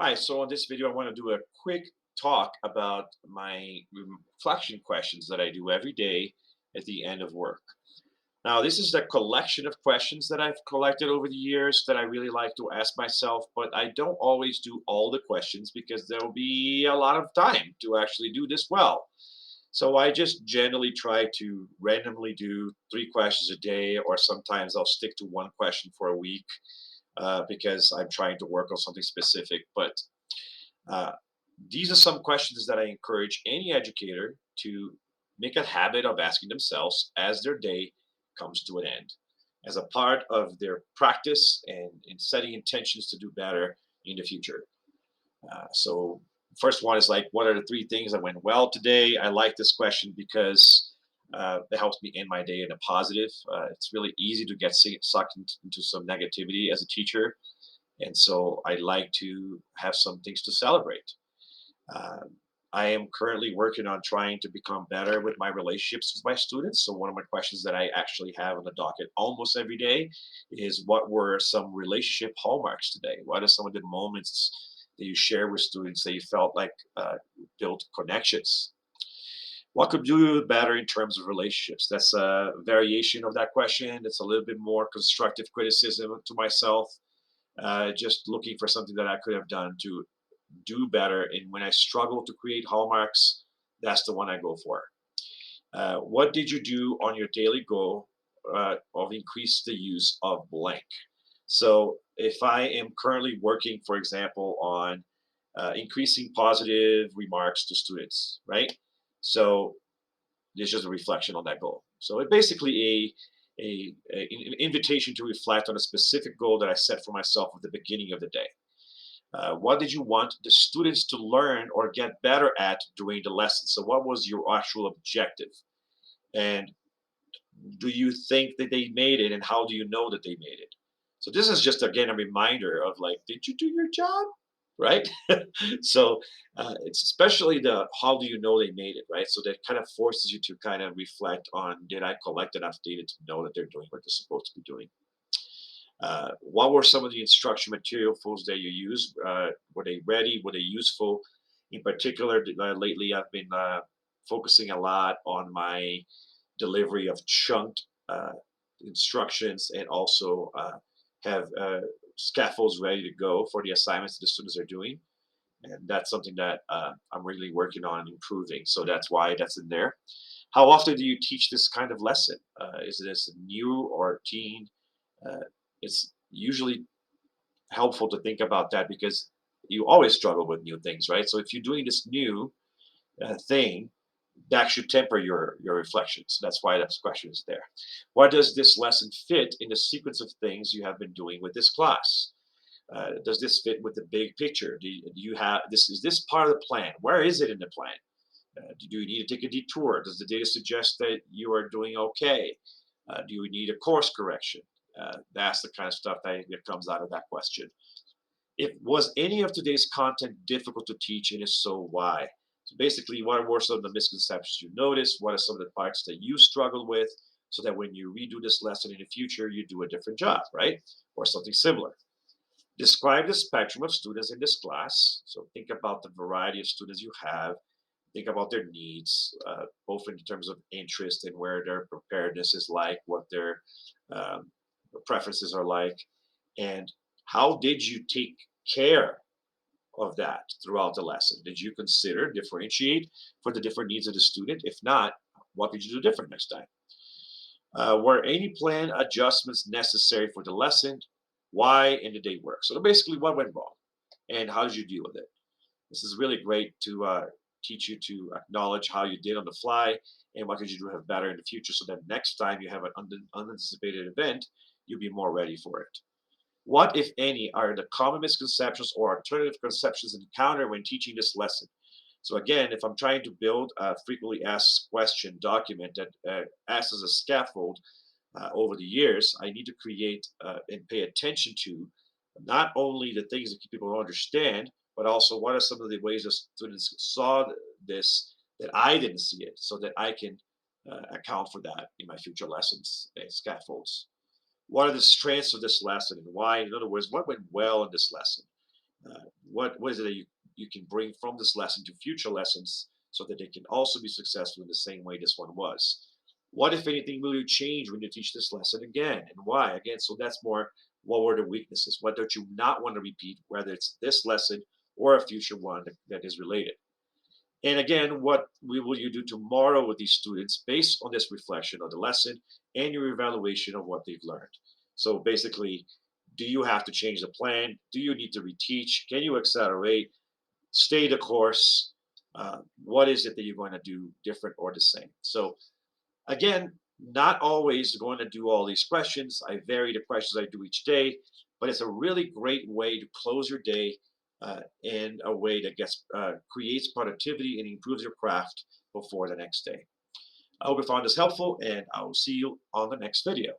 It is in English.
Hi, so in this video, I want to do a quick talk about my reflection questions that I do every day at the end of work. Now, this is a collection of questions that I've collected over the years that I really like to ask myself, but I don't always do all the questions because there will be a lot of time to actually do this well. So I just generally try to randomly do three questions a day, or sometimes I'll stick to one question for a week because I'm trying to work on something specific. But uh, these are some questions that I encourage any educator to make a habit of asking themselves as their day comes to an end, as a part of their practice and in setting intentions to do better in the future. So, first one is like, what are the three things that went well today? I like this question because it helps me end my day in a positive. It's really easy to get sucked into some negativity as a teacher. And so I like to have some things to celebrate. um, I am currently working on trying to become better with my relationships with my students. So, one of my questions that I actually have on the docket almost every day is, what were some relationship hallmarks today? What are some of the moments that you share with students that you felt like built connections? What could do better in terms of relationships? That's a variation of that question. It's a little bit more constructive criticism to myself, just looking for something that I could have done to do better. And when I struggle to create hallmarks, that's the one I go for. What did you do on your daily goal of increase the use of blank? So if I am currently working, for example, on increasing positive remarks to students, right? So it's just a reflection on that goal. So it's basically an invitation to reflect on a specific goal that I set for myself at the beginning of the day. What did you want the students to learn or get better at during the lesson? So, what was your actual objective? And do you think that they made it? And how do you know that they made it? So, this is just again a reminder of like, did you do your job? Right? So, it's especially the how do you know they made it, right? So, that kind of forces you to kind of reflect on, did I collect enough data to know that they're doing what they're supposed to be doing? What were some of the instruction materials that you used? Were they ready? Were they useful? In particular, lately I've been focusing a lot on my delivery of chunked instructions, and also have scaffolds ready to go for the assignments that the students are doing. And that's something that I'm really working on improving. So that's why that's in there. How often do you teach this kind of lesson? Is this new or teen? Uh, it's usually helpful to think about that because you always struggle with new things, right? So if you're doing this new thing, that should temper your reflections. That's why that question is there. Why does this lesson fit in the sequence of things you have been doing with this class? Does this fit with the big picture? Do you have this? Is this part of the plan? Where is it in the plan? Do you need to take a detour? Does the data suggest that you are doing okay? Do you need a course correction? That's the kind of stuff that comes out of that question. If was any of today's content difficult to teach, and if so, why? So basically, what were some of the misconceptions you noticed? What are some of the parts that you struggled with, so that when you redo this lesson in the future, you do a different job, right? Or something similar. Describe the spectrum of students in this class. So think about the variety of students you have. Think about their needs, both in terms of interest and where their preparedness is like, what their um, preferences are like, and how did you take care of that throughout the lesson? Did you consider differentiate for the different needs of the student? If not, what could you do different next time? Were any plan adjustments necessary for the lesson? Why and did they work? So basically, what went wrong, and how did you deal with it? This is really great to teach you to acknowledge how you did on the fly and what could you do to have better in the future, so that next time you have an unanticipated event, you'll be more ready for it. What, if any, are the common misconceptions or alternative conceptions encountered when teaching this lesson? So again, if I'm trying to build a frequently asked question document that acts as a scaffold over the years, I need to create and pay attention to not only the things that people understand, but also what are some of the ways that students saw this that I didn't see it, so that I can account for that in my future lessons and scaffolds. What are the strengths of this lesson and why? In other words, what went well in this lesson? What is it that you can bring from this lesson to future lessons so that they can also be successful in the same way this one was? What, if anything, will you change when you teach this lesson again, and why? Again, so that's more, what were the weaknesses? What don't you not want to repeat, whether it's this lesson or a future one that is related? And again, what will you do tomorrow with these students based on this reflection of the lesson and your evaluation of what they've learned? So basically, do you have to change the plan? Do you need to reteach? Can you accelerate? Stay the course? What is it that you're going to do different or the same? So again, not always going to do all these questions. I vary the questions I do each day, but it's a really great way to close your day in a way that gets creates productivity and improves your craft before the next day. I hope you found this helpful, and I will see you on the next video.